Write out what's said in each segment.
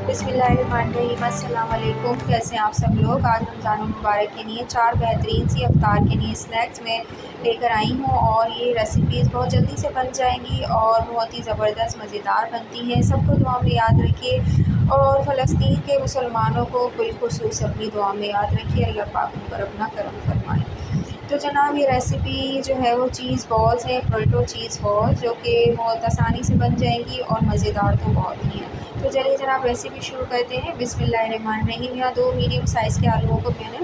बिस्मिल्लाहिर्रहमानिर्रहीम, अस्सलाम वालेकुम। कैसे हैं आप सब लोग। आज रमज़ान मुबारक के लिए 4 बेहतरीन सी अफ्तार के लिए स्नैक्स में लेकर आई हूँ और ये रेसिपीज़ बहुत जल्दी से बन जाएंगी और बहुत ही ज़बरदस्त मज़ेदार बनती हैं। सबको दुआ में याद रखिए और फ़लस्तीन के मुसलमानों को बिलखुसूस अपनी दुआ में याद रखिए। अल्लाह पाक उन पर अपना करम फरमाए। तो जनाब ये रेसिपी जो है वो चीज़ बॉल्स हैं, पोटैटो चीज़ बॉल्स, जो कि बहुत आसानी से बन जाएंगी और मज़ेदार तो बहुत ही हैं। तो चलिए जनाब रेसिपी शुरू करते हैं। बिस्मिल्लाहिर्रहमानिर्रहीम। यहाँ 2 मीडियम साइज़ के आलूओं को मैंने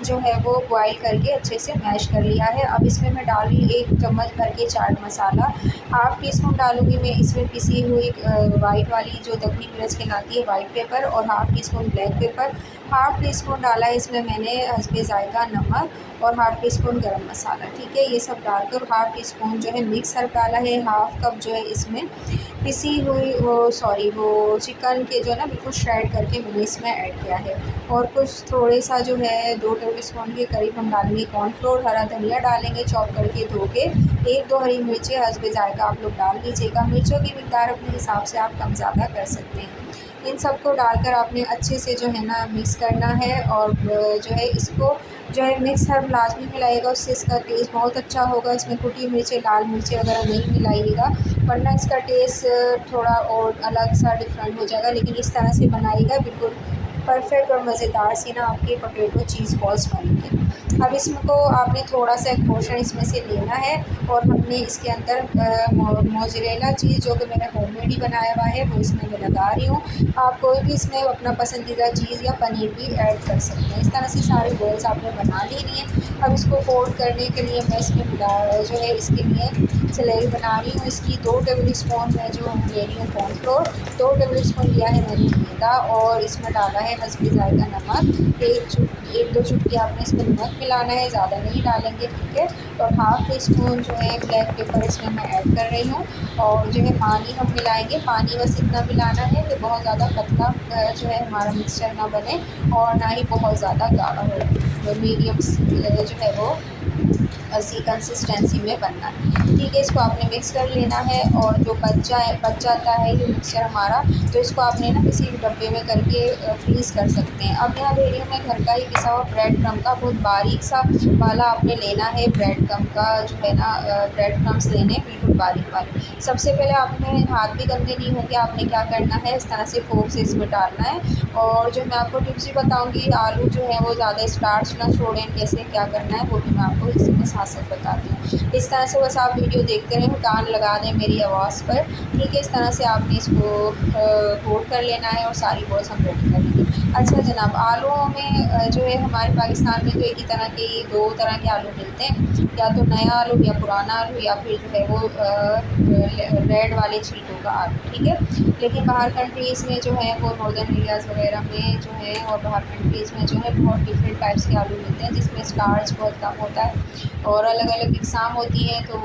जो है वो बॉयल करके अच्छे से मैश कर लिया है। अब इसमें मैं डाल रही 1 चम्मच भर के chaat masala, half tea spoon डालूँगी मैं इसमें पिसी हुई वाइट वाली जो दखनी मिर्च कहलाती है वाइट पेपर, और half tea spoon black pepper, half tea spoon डाला है इसमें मैंने हस्बे ज़ायक़ा नमक और हाफ़ टी स्पून गरम मसाला। ठीक है, ये सब डालकर हाफ़ टी स्पून जो है मिक्स हर्ब डाला है। हाफ़ कप जो है इसमें पिसी हुई वो चिकन के जो है ना बिल्कुल श्रेड करके मैंने इसमें ऐड किया है। और कुछ थोड़े सा जो है 2 टेबल स्पून के करीब हम डालेंगे कॉर्नफ्लोर, हरा धनिया डालेंगे चॉप करके धो के, 1-2 हरी मिर्चें हस्बे ज़ायक़ा आप लोग डाल लीजिएगा। मिर्चों की मिक़दार अपने हिसाब से आप कम ज़्यादा कर सकते हैं। इन सबको डालकर आपने अच्छे से जो है ना मिक्स करना है और जो है इसको जो है मिक्स हर्ब लाज़मी मिलाइएगा, उससे इसका टेस्ट बहुत अच्छा होगा। इसमें कुटी मिर्चें, लाल मिर्चें वगैरह नहीं मिलाइएगा, वरना इसका टेस्ट थोड़ा और अलग सा डिफरेंट हो जाएगा। लेकिन इस तरह से बनाइएगा, बिल्कुल परफेक्ट और मज़ेदार सी ना आपके पोटैटो चीज़ बॉल्स बनेंगे। अब इसको आपने थोड़ा सा एक पोर्शन इसमें से लेना है और हमने इसके अंदर मोज़रेला चीज़ जो कि मैंने होममेड ही बनाया हुआ है वो इसमें मैं लगा रही हूँ। आप कोई भी इसमें अपना पसंदीदा चीज़ या पनीर भी ऐड कर सकते हैं। इस तरह से सारे बॉल्स आपने बना लेनी है। अब इसको कोट करने के लिए मैं इसमें जो है इसके लिए सेलेरी बना रही हूँ। इसकी 2 टेबल स्पून मैं जो ले रही हूँ कॉर्नफ्लोर, 2 टेबल स्पून लिया है मैंने मैदा और इसमें डाला है हस्बे ज़ायक़ा नमक, 1-2 चुटकी आपने इसमें नमक मिलाना है, ज़्यादा नहीं डालेंगे। ठीक है, और हाफ़ टी स्पून जो है ब्लैक पेपर इसमें मैं ऐड कर रही हूँ। और जो है पानी हम मिलाएंगे, पानी बस इतना मिलाना है कि बहुत ज़्यादा पतला जो है हमारा मिक्सचर ना बने और ना ही बहुत ज़्यादा गाढ़ा हो, तो मीडियम जो है वो ऐसी कंसिस्टेंसी में बनना है। ठीक है, इसको आपने मिक्स कर लेना है और जो बच जाता है ये मिक्सचर हमारा, तो इसको आपने ना किसी भी डब्बे में करके फ्रीज़ कर सकते हैं। अब यहाँ ले रही हूँ मैं घर का ही पिसा हुआ ब्रेड क्रम्ब का बहुत बारीक सा वाला आपने लेना है ब्रेड क्रम्ब का जो है ना ब्रेड क्रम्ब्स लेने हैं बिल्कुल बारीक वाले। सबसे पहले आपने हाथ भी गंदे नहीं होंगे, आपने क्या करना है इस तरह से फोर्क से इसमें डालना है। और जो मैं आपको टिप्स भी बताऊँगी, आलू जो है वो ज़्यादा स्टार्च ना छोड़ें, कैसे क्या करना है वो भी मैं आपको इसी में साथ साथ बताती हूँ। इस तरह से बस आप वीडियो देखते रहें, कान लगा दें मेरी आवाज़ पर। ठीक है, इस तरह से आपने इसको कोट कर लेना है और सारी बॉल्स हम रेडी कर लेंगे। अच्छा जनाब, आलूओं में जो है हमारे पाकिस्तान में तो एक ही तरह के 2 तरह के आलू मिलते हैं, या तो नया आलू या पुराना आलू, या फिर जो है वो रेड वाले छिलकों का आलू। ठीक है, लेकिन बाहर कंट्रीज़ में जो है वो नॉर्दर्न एरियाज़ वगैरह में जो है और बाहर कंट्रीज़ में जो है बहुत डिफरेंट टाइप्स के आलू मिलते हैं जिसमें स्टार्च बहुत कम होता है और अलग अलग इकसाम होती हैं। तो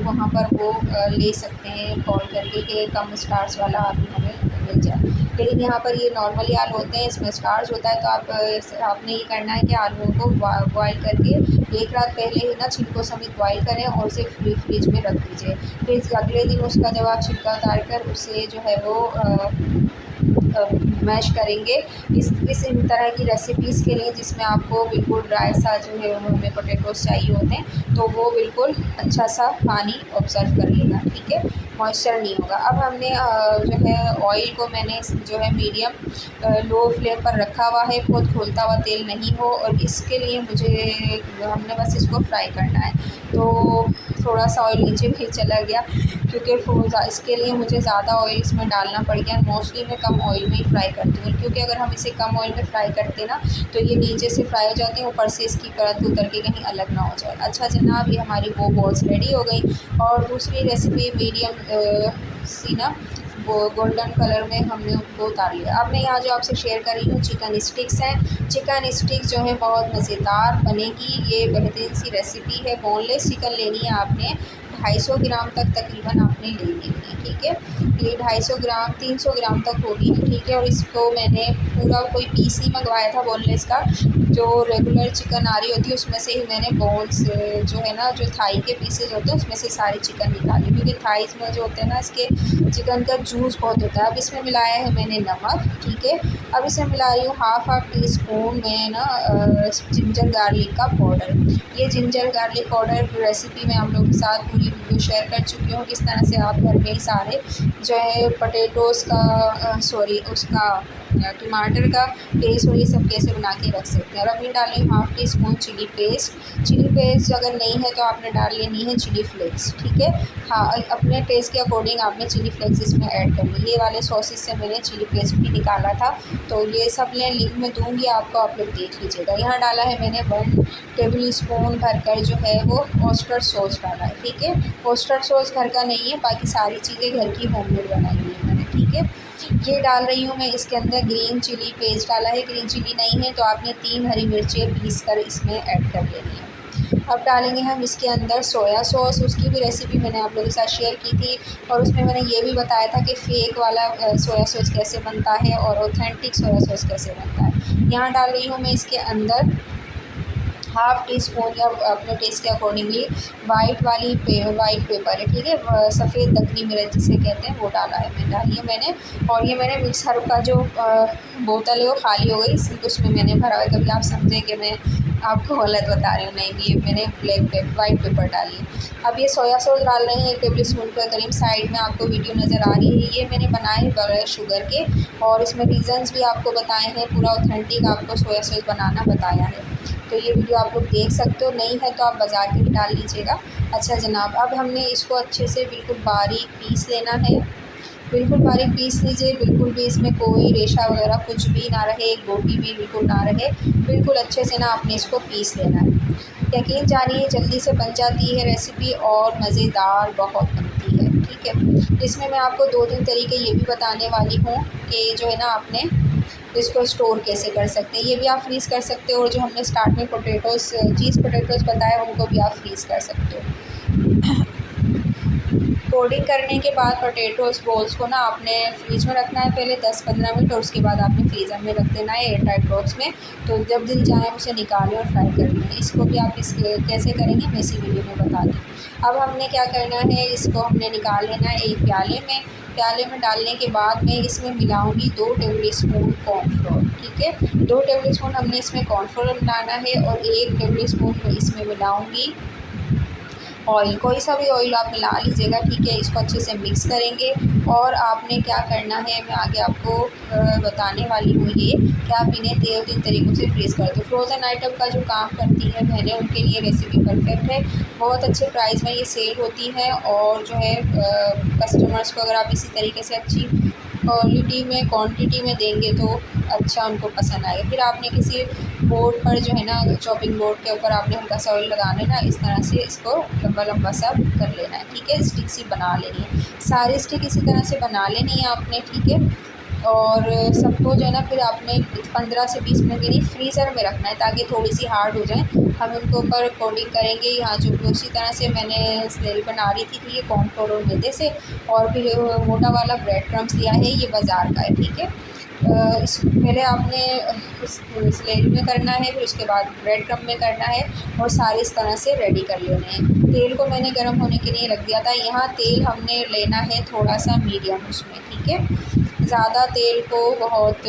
वहाँ पर वो ले सकते हैं कॉल करके कि कम स्टार्च वाला आलू हमें मिल जाए। लेकिन यहाँ पर ये नॉर्मली आलू होते हैं, इसमें स्टार्च होता है। तो आपने ये करना है कि आलूओं को बॉयल करके 1 रात पहले ही ना छिलकों समेत बॉयल करें और उसे फ्रिज में रख दीजिए। फिर अगले दिन उसका जब आप छिलका उतार कर उसे जो है वो मैश करेंगे इस इन तरह की रेसिपीज़ के लिए जिसमें आपको बिल्कुल ड्राई सा जो है हमें पोटैटोज़ चाहिए होते हैं, तो वो बिल्कुल अच्छा सा पानी ऑब्ज़र्व कर लेगा। ठीक है, मॉइस्चर नहीं होगा। अब हमने जो है ऑयल को मैंने जो है मीडियम लो फ्लेम पर रखा हुआ है, बहुत खौलता हुआ तेल नहीं हो, और इसके लिए हमने बस इसको फ्राई करना है। तो थोड़ा सा ऑयल नीचे भी चला गया क्योंकि इसके लिए मुझे ज़्यादा ऑयल इसमें डालना पड़ गया। मोस्टली मैं कम ऑयल में ही फ्राई करती हूँ, क्योंकि अगर हम इसे कम ऑयल में फ्राई करते ना तो ये नीचे से फ्राई हो जाती हैं, ऊपर से इसकी परत उतर के कहीं अलग ना हो जाए। अच्छा जनाब, ये हमारी वो बॉल्स रेडी हो गई। और दूसरी रेसिपी मीडियम सी ना वो गोल्डन कलर में हमने उनको उतार लिया। अब मैं यहाँ जो आपसे शेयर कर रही हूँ चिकन स्टिक्स हैं। चिकन स्टिक्स जो है बहुत मज़ेदार बनेगी, ये बेहतरीन सी रेसिपी है। बोनलेस चिकन लेनी है आपने, 250 ग्राम तक तकरीबन आपने ले लेनी है। ठीक है, ये 250 ग्राम 300 ग्राम तक होगी। ठीक है, और इसको मैंने पूरा कोई पीस नहीं मंगवाया था बोनलेस का, जो रेगुलर चिकन आ रही होती है उसमें से ही मैंने बोन्स जो है ना, जो थाई के पीसेज होते हैं उसमें से सारी चिकन निकाली, क्योंकि थाइस में जो होते हैं ना इसके चिकन का जूस बहुत होता है। अब इसमें मिलाया है मैंने नमक, ठीक है। अब इसमें मिला रही हूँ हाफ़ टी स्पून में ना जिंजर गार्लिक का पाउडर। ये जिंजर गार्लिक पाउडर रेसिपी मैं आप लोगों के साथ पूरी वीडियो शेयर कर चुकी हूँ, किस तरह से आप घर में ही सारे जो है पोटैटोज़ का उसका टमाटर का पेस्ट और ये सब कैसे बना के रख सकते हैं। और अभी डाल रही हूँ half teaspoon chilli paste अगर नहीं है तो आपने डाल लेनी है चिली फ्लेक्स, ठीक है। हाँ, अपने टेस्ट के अकॉर्डिंग आपने चिली फ्लेक्स इसमें ऐड कर ली। ये वाले सॉसेस से मैंने चिली पेस्ट भी निकाला था, तो ये सब मैं लिंक में दूँगी आपको, आप लोग देख लीजिएगा। यहाँ डाला है मैंने 1 टेबल स्पून भरकर जो है वो ऑयस्टर सॉस डाला है, ठीक है। ऑयस्टर सॉस घर का नहीं है, बाकी सारी चीज़ें घर की होममेड बनाई हुई है मैंने, ठीक है। ये डाल रही हूँ मैं इसके अंदर ग्रीन चिली पेस्ट डाला है। ग्रीन चिली नहीं है तो आपने 3 हरी मिर्चें पीस कर इसमें ऐड कर लेनी है। अब डालेंगे हम इसके अंदर सोया सॉस, उसकी भी रेसिपी मैंने आप लोगों के साथ शेयर की थी और उसमें मैंने ये भी बताया था कि फ़ेक वाला सोया सॉस कैसे बनता है और ऑथेंटिक सोया सॉस कैसे बनता है। यहाँ डाल रही हूँ मैं इसके अंदर हाफ़ टी स्पून या अपने टेस्ट के अकॉर्डिंगली वाइट पेपर है, ठीक है, सफ़ेद दखनी मिर्च जिसे कहते हैं वो डाला है डाली है मैंने। और ये मैंने मिक्सर का जो बोतल है वो खाली हो गई, उसमें मैंने भरा हुआ है। कभी आप समझें कि मैं आपको गलत बता रही हूँ, नहीं, ये मैंने वाइट पेपर डाली है। अब ये सोया सॉस डाल रहे हैं 1 टेबल स्पून के करीब। साइड में आपको वीडियो नज़र आ रही है, ये मैंने बनाए बगैर शुगर के और इसमें रीज़न्स भी आपको बताए हैं, पूरा ऑथेंटिक आपको सोया सॉस बनाना बताया है। तो ये वीडियो आप लोग देख सकते हो, नहीं है तो आप बाज़ार के भी डाल लीजिएगा। अच्छा जनाब, अब हमने इसको अच्छे से बिल्कुल बारीक पीस लेना है, बिल्कुल बारीक पीस लीजिए, बिल्कुल भी इसमें कोई रेशा वगैरह कुछ भी ना रहे, एक बोटी भी बिल्कुल ना रहे, बिल्कुल अच्छे से ना आपने इसको पीस लेना है। यकीन जानिए जल्दी से बन जाती है रेसिपी और मज़ेदार बहुत बनती है, ठीक है। इसमें मैं आपको 2-3 तरीके ये भी बताने वाली हूँ कि जो है ना आपने इसको स्टोर कैसे कर सकते हैं। ये भी आप फ्रीज़ कर सकते हो और जो हमने स्टार्ट में चीज़ पोटैटोज़ बताया उनको भी आप फ्रीज़ कर सकते हो। कोडिंग करने के बाद पोटैटोज़ बॉल्स को ना आपने फ्रीज में रखना है पहले 10-15 मिनट और उसके बाद आपने फ्रीज़र में रख देना है एयरटाइट बॉक्स में। तो जब दिल चाहे उसे निकालें और फ्राई कर लें। इसको भी आप कैसे करेंगे मैं इसी वीडियो में बता दूँ। अब हमने क्या करना है, इसको हमने निकाल लेना है एक प्याले में डालने के बाद मैं इसमें मिलाऊंगी 2 टेबल स्पून कॉर्नफ्लोर, ठीक है। 2 टेबल स्पून हमने इसमें कॉर्नफ्लोर मिलाना है और 1 टेबल स्पून मैं इसमें मिलाऊंगी ऑयल, कोई सा भी ऑयल आप मिला लीजिएगा, ठीक है। इसको अच्छे से मिक्स करेंगे और आपने क्या करना है मैं आगे आपको बताने वाली हूँ ये कि आप इन्हें 3 तरीक़ों से फ्रीज़ कर दो। फ्रोज़न आइटम का जो काम करती है बहनें उनके लिए रेसिपी परफेक्ट है, बहुत अच्छे प्राइस में ये सेल होती है और जो है कस्टमर्स को अगर आप इसी तरीके से अच्छी क्वालिटी में क्वांटिटी में देंगे तो अच्छा उनको पसंद आएगा। फिर आपने किसी बोर्ड पर जो है ना चॉपिंग बोर्ड के ऊपर आपने हल्का सा ऑयल लगाना है ना, इस तरह से इसको लंबा सा कर लेना है, ठीक है। स्टिक सी बना लेनी है, सारी स्टिक इसी तरह से बना लेनी है आपने, ठीक है। और सबको जो है ना फिर आपने 15 से 20 मिनट के लिए फ्रीज़र में रखना है ताकि थोड़ी सी हार्ड हो जाए। हम इनके ऊपर कोटिंग करेंगे यहाँ जो उसी तरह से मैंने स्नेल बना रही थी, ये कॉर्नफ्लोर और मैदे से। और फिर मोटा वाला ब्रेड क्रम्स लिया है, ये बाज़ार का है, ठीक है। इस पहले आपने स्लेट में करना है, फिर उसके बाद ब्रेड क्रम्ब में करना है और सारे इस तरह से रेडी कर लेने हैं। तेल को मैंने गर्म होने के लिए रख दिया था। यहाँ तेल हमने लेना है थोड़ा सा मीडियम उसमें, ठीक है। ज़्यादा तेल को बहुत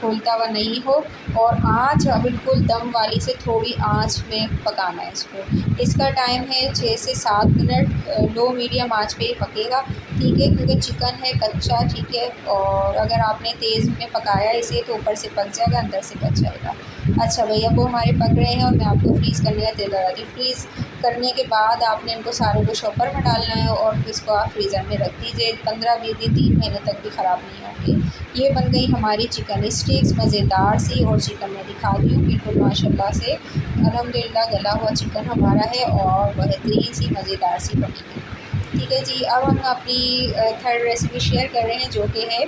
खोलता हुआ नहीं हो और आँच बिल्कुल दम वाली से थोड़ी आँच में पकाना है इसको। इसका टाइम है 6 से 7 मिनट, लो मीडियम आँच पे ही पकेगा, ठीक है, क्योंकि चिकन है कच्चा, ठीक है। और अगर आपने तेज़ में पकाया इसे तो ऊपर से पक जाएगा, अंदर से कच जाएगा। अच्छा भैया, वो हमारे पक रहे हैं और मैं आपको फ्रीज़ करने का तेल लगा दी। फ्रीज़ करने के बाद आपने इनको सारे को शॉपर में डालना है और फिर इसको आप फ्रीज़र में रख दीजिए। 15-20 दिन 3 महीने तक भी ख़राब नहीं होंगे। ये बन गई हमारी चिकन स्टिक्स, मज़ेदार सी। और चिकन मैं दिखा दी हूँ बिल्कुल माशाल्लाह से, अल्हम्दुलिल्लाह गला हुआ चिकन हमारा है और बेहतरीन सी मज़ेदार सी बनी है, ठीक है जी। अब हम अपनी थर्ड रेसिपी शेयर कर रहे हैं जो कि है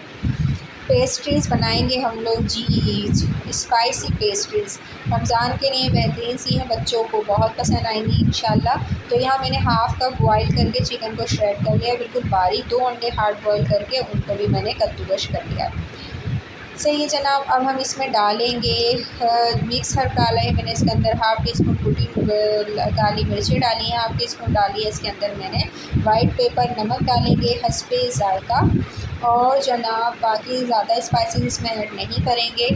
पेस्ट्रीज़ बनाएंगे हम लोग जी, स्पाइसी पेस्ट्रीज़ रमज़ान के लिए बेहतरीन सी हैं, बच्चों को बहुत पसंद आएंगी इंशाल्लाह। तो यहाँ मैंने हाफ़ कप बॉयल करके चिकन को श्रेड कर लिया बिल्कुल बारीक। 2 अंडे हार्ड बॉयल करके उनको भी मैंने कद्दूकश कर लिया। सही है जनाब। अब हम इसमें डालेंगे मिक्स हर्ब डाला है मैंने इसके अंदर, हाफ़ टी स्पून कुटी काली मिर्ची डाली है, हाफ़ टी स्पून डाली है इसके अंदर मैंने वाइट पेपर, नमक डालेंगे हस्बे ज़ायक़ा। और जनाब बाकी ज़्यादा स्पाइसेस इसमें ऐड नहीं करेंगे,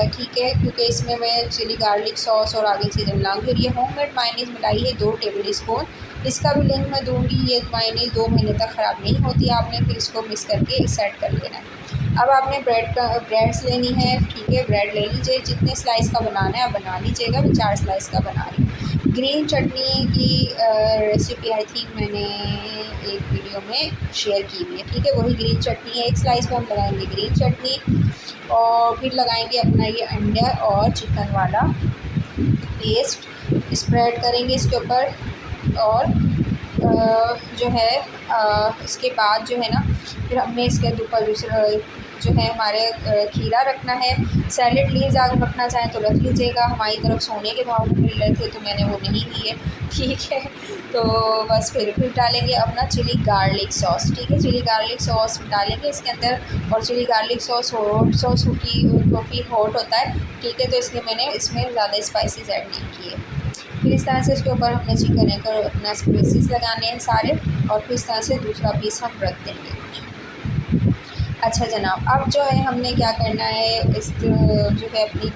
ठीक है, क्योंकि इसमें मैं चिली गार्लिक सॉस और आगे चीज़ें मिलाऊँगी। और ये होममेड मायोनीज़ मिलाई है 2 टेबल स्पून, इसका भी लिंक मैं दूँगी। ये मायोनीज़ 2 महीने तक ख़राब नहीं होती, आपने फिर इसको मिक्स करके सेट कर लेना है। अब आपने ब्रेड्स लेनी है, ठीक है, ब्रेड ले लीजिए, जितने स्लाइस का बनाना है आप बना लीजिएगा। मैं 4 स्लाइस का बना रही हूँ। ग्रीन चटनी की रेसिपी आई थिंक मैंने एक वीडियो में शेयर की हुई है, ठीक है, वही ग्रीन चटनी है। एक स्लाइस पे हम लगाएंगे ग्रीन चटनी और फिर लगाएंगे अपना ये अंडा और चिकन वाला पेस्ट, स्प्रेड करेंगे इसके ऊपर। और जो है इसके बाद जो है ना, फिर हमने इसके ऊपर दूसरा जो है हमारे खीरा रखना है। सैलेड लीव्स अगर रखना चाहें तो रख लीजिएगा, हमारी तरफ सोने के भाव में मिल रहे थे तो मैंने वो नहीं लिए, ठीक है। तो बस फिर डालेंगे अपना चिली गार्लिक सॉस, ठीक है, चिली गार्लिक सॉस डालेंगे इसके अंदर। और chilli garlic sauce hot sauce की काफ़ी हॉट होता है, ठीक है, तो इसलिए मैंने इसमें ज़्यादा स्पाइसेस ऐड नहीं किए। फिर इस तरह से इसके ऊपर हमने चिकन को अपना स्पाइसेस लगाने हैं सारे, और फिर इस तरह से दूसरा पीस हम रख देंगे। अच्छा जनाब, अब जो है हमने क्या करना है, इस जो है अपनी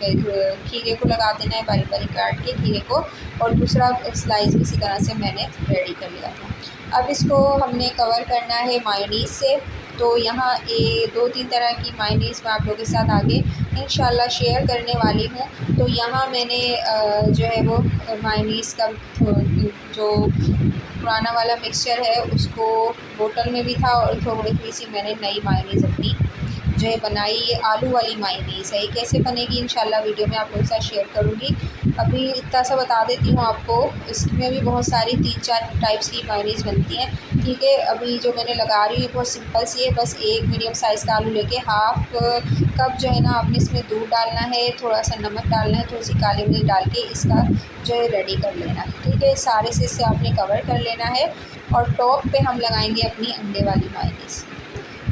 खीरे को लगा देना है, बारीक बारीक काट के खीरे को, और दूसरा स्लाइस भी इसी तरह से मैंने रेडी कर लिया था। अब इसको हमने कवर करना है मायोनीज़ से। तो यहाँ 2-3 तरह की मायोनीज़ मैं आप लोगों के साथ आगे इंशाल्लाह शेयर करने वाली हूँ। तो यहाँ मैंने जो है वो मायोनीज़ का जो पुराना वाला मिक्सचर है उसको बोतल में भी था, और थोड़ी सी मैंने नई मायोनीज़ अपनी जो है बनाई। ये आलू वाली मायोनीज़ है, ये कैसे बनेगी इंशाल्लाह वीडियो में आप लोगों के साथ शेयर करूँगी। अभी इतना सा बता देती हूँ आपको, इसमें भी बहुत सारी 3-4 टाइप्स की मायोनीज़ बनती हैं, ठीक है। अभी जो मैंने लगा रही हूँ बहुत सिंपल सी है, बस एक मीडियम साइज़ का आलू लेके हाफ़ कप जो है ना आपने इसमें दूध डालना है, थोड़ा सा नमक डालना है, थोड़ी सी काली मिर्च डाल के इसका जो है रेडी कर लेना है, ठीक है। सारे से इससे आपने कवर कर लेना है, और टॉप पे हम लगाएंगे अपनी अंडे वाली मायोनीज़।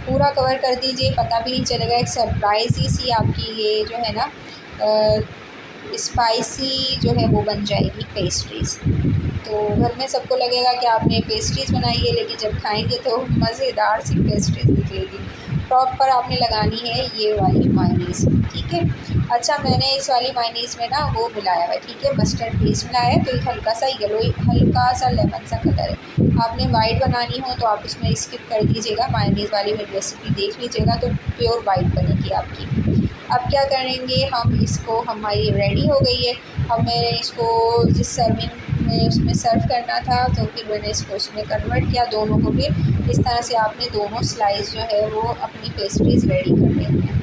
पूरा कवर कर दीजिए, पता भी नहीं चलेगा, एक सरप्राइज़ ही सी आपकी ये जो है ना स्पाइसी जो है वो बन जाएगी पेस्ट्रीज़। तो घर में सबको लगेगा कि आपने पेस्ट्रीज़ बनाई है, लेकिन जब खाएंगे तो मज़ेदार सी पेस्ट्रीज़ निकलेगी। टॉप पर आपने लगानी है ये वाली मायोनीज़, ठीक है। अच्छा, मैंने इस वाली मायोनीज़ में ना वो मिलाया हुआ है, ठीक है, मस्टर्ड पेस्ट मिलाया है, तो एक हल्का सा येलो, हल्का सा लेमन सा कलर है। आपने वाइट बनानी हो तो आप इसमें स्किप कर दीजिएगा, मायोनीज़ वाली मेरी रेसिपी देख लीजिएगा, तो प्योर वाइट बनेगी आपकी। अब क्या करेंगे हम, इसको हमारी रेडी हो गई है। अब मैंने इसको जिस सर्विंग में उसमें सर्व करना था, तो फिर मैंने इसको उसमें कन्वर्ट किया दोनों को। फिर इस तरह से आपने दोनों स्लाइस जो है वो अपनी पेस्ट्रीज़ रेडी कर लेनी है।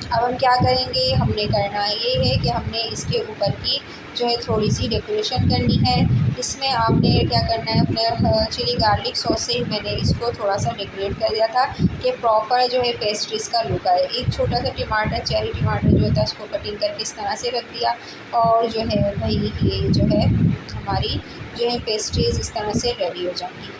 अब हम क्या करेंगे, हमने करना ये है कि हमने इसके ऊपर की जो है थोड़ी सी डेकोरेशन करनी है। इसमें आपने क्या करना है, अपने चिली गार्लिक सॉस से मैंने इसको थोड़ा सा डेकोरेट कर दिया था कि प्रॉपर जो है पेस्ट्रीज़ का लुक आए। एक छोटा सा टमाटर, चेरी टमाटर जो होता है उसको कटिंग करके इस तरह से रख दिया, और जो है भाई ये जो है हमारी जो है पेस्ट्रीज़ इस तरह से रेडी हो जाएंगी।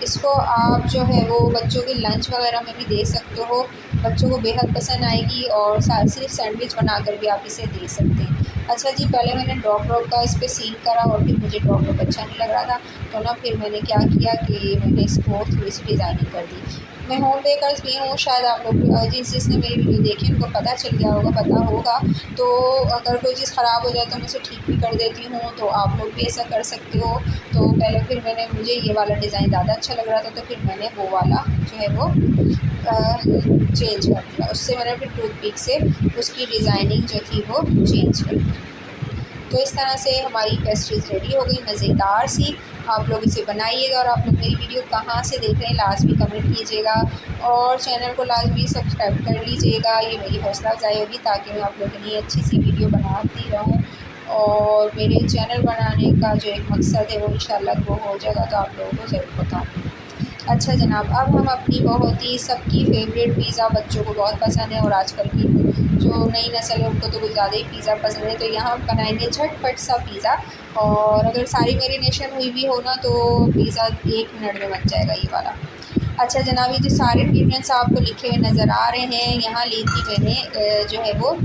इसको आप जो है वो बच्चों के लंच वगैरह में भी दे सकते हो, बच्चों को बेहद पसंद आएगी, और सिर्फ सैंडविच बनाकर भी आप इसे दे सकते हैं। अच्छा जी, पहले मैंने ड्रॉप का इस पर सीन करा, और फिर मुझे ड्रॉप अच्छा नहीं लग रहा था, तो ना फिर मैंने क्या किया कि मैंने इसको थोड़ी सी डिज़ाइनिंग कर दी। मैं होम बेकर्स भी हूँ, शायद आप लोग जिसने मेरी वीडियो देखी उनको पता चल गया होगा, पता होगा। तो अगर कोई चीज़ ख़राब हो जाए तो मैं उसे ठीक भी कर देती हूँ, तो आप लोग भी ऐसा कर सकते हो। तो पहले फिर मुझे ये वाला डिज़ाइन ज़्यादा अच्छा लग रहा था, तो फिर मैंने वो वाला जो है वो चेंज कर दिया। उससे मैंने फिर टूथपिक से उसकी डिज़ाइनिंग जो थी वो चेंज कर दी। तो इस तरह से हमारी पेस्ट्रीज़ रेडी हो गई, मज़ेदार सी। आप लोग इसे बनाइएगा, और आप लोग मेरी वीडियो कहाँ से देख रहे हैं लाजमी कमेंट कीजिएगा, और चैनल को लाजमी सब्सक्राइब कर लीजिएगा, ये मेरी हौसला अफजाई होगी, ताकि मैं आप लोगों के लिए अच्छी सी वीडियो बनाती रहूँ। और मेरे चैनल बनाने का जो एक मकसद है वो इंशाल्लाह ग्रो हो जाएगा, तो आप लोगों को ज़रूर बताऊँ। अच्छा जनाब, अब हम अपनी बहुत ही सबकी फेवरेट पिज़्ज़ा, बच्चों को बहुत पसंद है, और आजकल की जो नई नस्ल है उनको तो कुछ ज़्यादा ही पिज़्ज़ा पसंद है, तो यहाँ हम बनाएंगे झटपट सा पिज़्ज़ा। और अगर सारी मैरिनेशन हुई भी हो ना तो पिज़्ज़ा 1 मिनट में बन जाएगा ये वाला। अच्छा जनाब, ये जो सारे इंग्रीडियंट्स आपको लिखे हुए नज़र आ रहे हैं, यहाँ ली थी मैंने जो है वो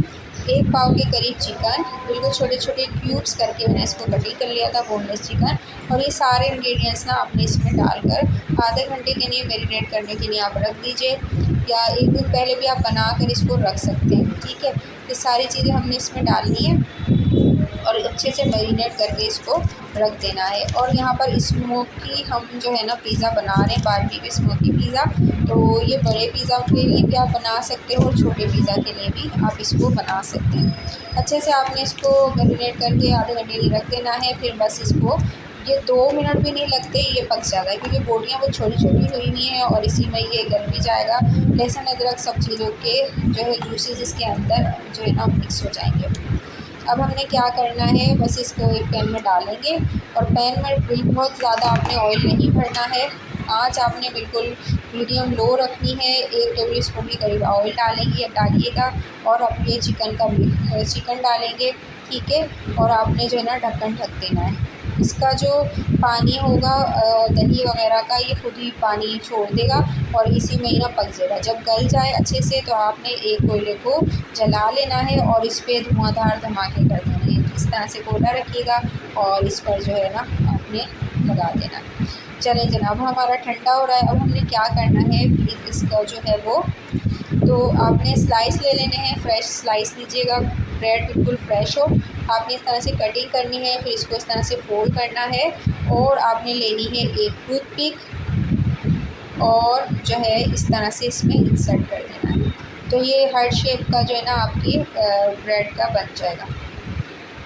1 पाव के करीब चिकन, बिल्कुल छोटे छोटे क्यूब्स करके मैंने इसको कटिंग कर लिया था, बोनलेस चिकन। और ये सारे इंग्रेडिएंट्स ना आपने इसमें डालकर आधे घंटे के लिए मैरिनेट करने के लिए आप रख दीजिए, या 1 दिन पहले भी आप बना कर इसको रख सकते हैं। ठीक है, ये सारी चीज़ें हमने इसमें डालनी है और अच्छे से मैरिनेट करके इसको रख देना है। और यहाँ पर स्मोकी हम जो है ना पिज़्ज़ा बना रहे हैं, बारबेक्यू स्मोकी पिज़्ज़ा। तो ये बड़े पिज़्ज़ा के लिए भी आप बना सकते हो और छोटे पिज़्ज़ा के लिए भी आप इसको बना सकते हैं। अच्छे से आपने इसको मैरिनेट करके आधे घंटे लिए रख देना है। फिर बस इसको ये 2 मिनट भी नहीं लगते, ये पक जाता है, क्योंकि बोटियाँ वो छोटी छोटी हुई हुई हैं और इसी में ये गल भी जाएगा। लहसुन अदरक सब चीज़ों के जो है जूसेस इसके अंदर जो है ना मिक्स हो जाएंगे। अब हमने क्या करना है, बस इसको एक पैन में डालेंगे और पैन में बहुत ज़्यादा आपने ऑयल नहीं भरना है। आँच आपने बिल्कुल मीडियम लो रखनी है। 1 टेबल स्पून के करीब ऑयल डालेंगे, डालिएगा और अब ये चिकन डालेंगे। ठीक है, और आपने जो है ना ढक्कन ढक देना है। इसका जो पानी होगा दही वगैरह का, ये खुद ही पानी छोड़ देगा और इसी में ही ना पक जाएगा। जब गल जाए अच्छे से तो आपने एक कोयले को जला लेना है और इस पर धुआंधार धमाके कर देने हैं। इस तरह से कोयला रखिएगा और इस पर जो है ना आपने लगा देना। चलें जनाब, हमारा ठंडा हो रहा है। अब हमने क्या करना है, फिर इसका जो है वो तो आपने स्लाइस ले लेने हैं, फ्रेश स्लाइस लीजिएगा, ब्रेड बिल्कुल फ्रेश हो। आपने इस तरह से कटिंग करनी है, फिर इसको इस तरह से फोल्ड करना है और आपने लेनी है एक टूथपिक और जो है इस तरह से इसमें इंसर्ट कर देना है। तो ये हार्ट शेप का जो है ना आपकी ब्रेड का बन जाएगा।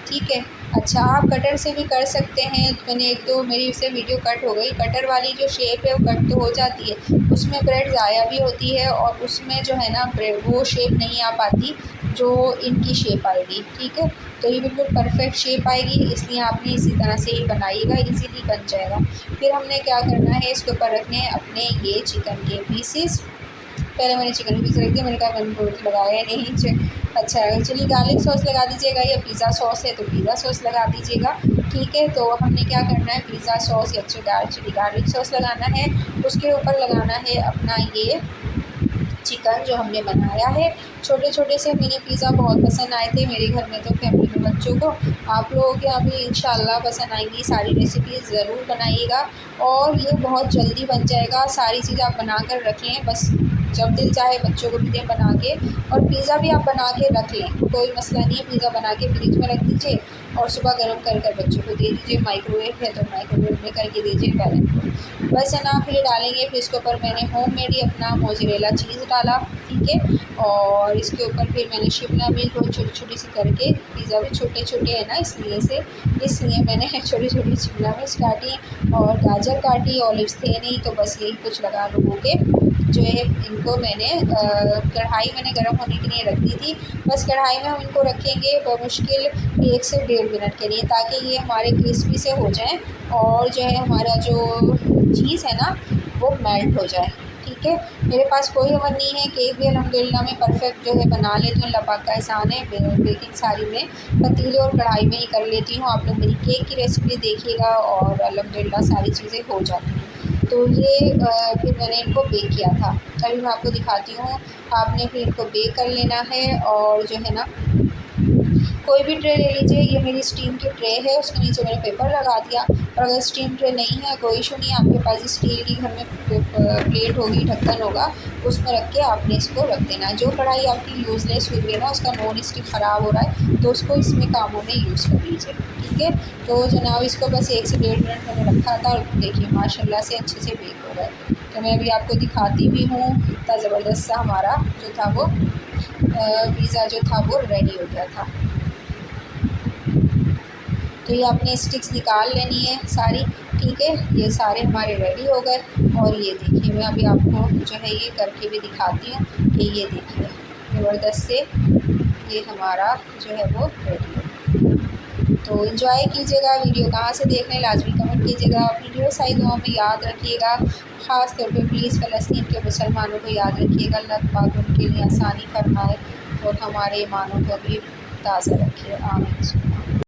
ठीक है, अच्छा आप कटर से भी कर सकते हैं। मैंने एक तो मेरी से वीडियो कट हो गई, कटर वाली जो शेप है वो कट तो हो जाती है, उसमें ब्रेड ज़ाया भी होती है और उसमें जो है ना ब्रेड वो शेप नहीं आ पाती जो इनकी शेप आएगी। ठीक है, तो ये बिल्कुल परफेक्ट शेप आएगी, इसलिए आपने इसी तरह से ही बनाइएगा, इजीली बन जाएगा। फिर हमने क्या करना है, इसके ऊपर रखने हैं अपने ये चिकन के पीसेस। पहले मैंने चिकन पीस रख दिया, मैंने कहा मैंने रोटी लगाया नहीं। अच्छा चलिए, गार्लिक सॉस लगा दीजिएगा, या पिज़्ज़ा सॉस है तो पिज़्ज़ा सॉस लगा दीजिएगा। ठीक है, तो हमने क्या करना है, पिज़्ज़ा सॉस या चिली गार्लिक सॉस लगाना है। उसके ऊपर लगाना है अपना ये चिकन जो हमने बनाया है। छोटे छोटे से मिनी पिज़्ज़ा बहुत पसंद आए थे मेरे घर में, तो फैमिली में बच्चों को, आप लोगों के यहाँ भी इंशाल्लाह पसंद आएंगी। सारी रेसिपीज़ ज़रूर बनाइएगा और ये बहुत जल्दी बन जाएगा। सारी चीज़ आप बना कर रख लें, बस जब दिल चाहे बच्चों को भी दें बना के। और पिज़्ज़ा भी आप बना के रख लें, कोई मसला नहीं है। पिज़्ज़ा बना के फ्रिज में रख दीजिए और सुबह गर्म कर कर बच्चों को दे दीजिए। माइक्रोवेव है तो माइक्रोवेव में करके दीजिए पैरेंट को। बस है ना, फिर डालेंगे। फिर इसके ऊपर मैंने होममेड ही अपना मोज़रेला चीज़ डाला। ठीक है, और इसके ऊपर फिर मैंने शिमला मिर्च बहुत छोटी छोटी सी करके, पिज़्ज़ा भी छोटे छोटे हैं ना इसलिए मैंने छोटी छोटी शिमला मिर्च काटी और गाजर काटी। ऑलिव्स थे नहीं तो बस यही कुछ लगा लोगों के जो है। इनको मैंने कढ़ाई मैंने गर्म होने के लिए रख दी थी। बस कढ़ाई में हम इनको रखेंगे बमुश्किल 1 से 1.5 मिनट के लिए, ताकि ये हमारे क्रिस्पी से हो जाएं और जो है हमारा जो चीज़ है ना वो मेल्ट हो जाए। ठीक है, मेरे पास कोई अमल नहीं है, केक भी अल्हम्दुलिल्लाह मैं परफेक्ट जो है बना लेती हूँ। अल्लाह पाक का एहसान है, बेकिंग सारी में पतीले और कढ़ाई में ही कर लेती हूँ। आप लोग मेरी केक की रेसिपी देखिएगा और अल्हम्दुलिल्लाह सारी चीज़ें हो जाती हैं। तो ये फिर मैंने इनको बेक किया था, अभी मैं आपको दिखाती हूँ। आपने फिर इनको बेक कर लेना है और जो है ना कोई भी ट्रे ले लीजिए। ये मेरी स्टीम की ट्रे है, उसके नीचे मैंने पेपर लगा दिया। और अगर स्टीम ट्रे नहीं है कोई इशू नहीं है, आपके पास स्टील की घर में प्लेट होगी, ढक्कन होगा, उसमें रख के आपने इसको रख देना है। जो कढ़ाई आपकी यूज़लेस हुई है ना, उसका नॉन स्टिक ख़राब हो रहा है, तो उसको इसमें कामों में यूज़ कर लीजिए। ठीक है, तो जनाब इसको बस 1 से 1.5 मिनट मैंने रखा था और देखिए माशाल्लाह से अच्छे से बेक हो गए। तो मैं अभी आपको दिखाती भी हूँ। इतना ज़बरदस्त सा हमारा जो था वो पिज़्ज़ा जो था वो रेडी हो गया था। तो ये आपने स्टिक्स निकाल लेनी है सारी। ठीक है, ये सारे हमारे रेडी हो गए। और ये देखिए, मैं अभी आपको जो है ये करके भी दिखाती हूँ कि ये देखिए ज़बरदस्त से ये हमारा जो है वो रेडी है। तो एंजॉय कीजिएगा। वीडियो कहाँ से देख रहे हैं लाजमी कमेंट कीजिएगा। अपनी ढेर सारी दुआओं में याद रखिएगा। ख़ास तौर पे प्लीज़ फ़लस्तीन के मुसलमानों को याद रखिएगा। अल्लाह पाक उनके लिए आसानी फरमाए और हमारे ईमानों को भी ताज़ा रखिए। आमीन।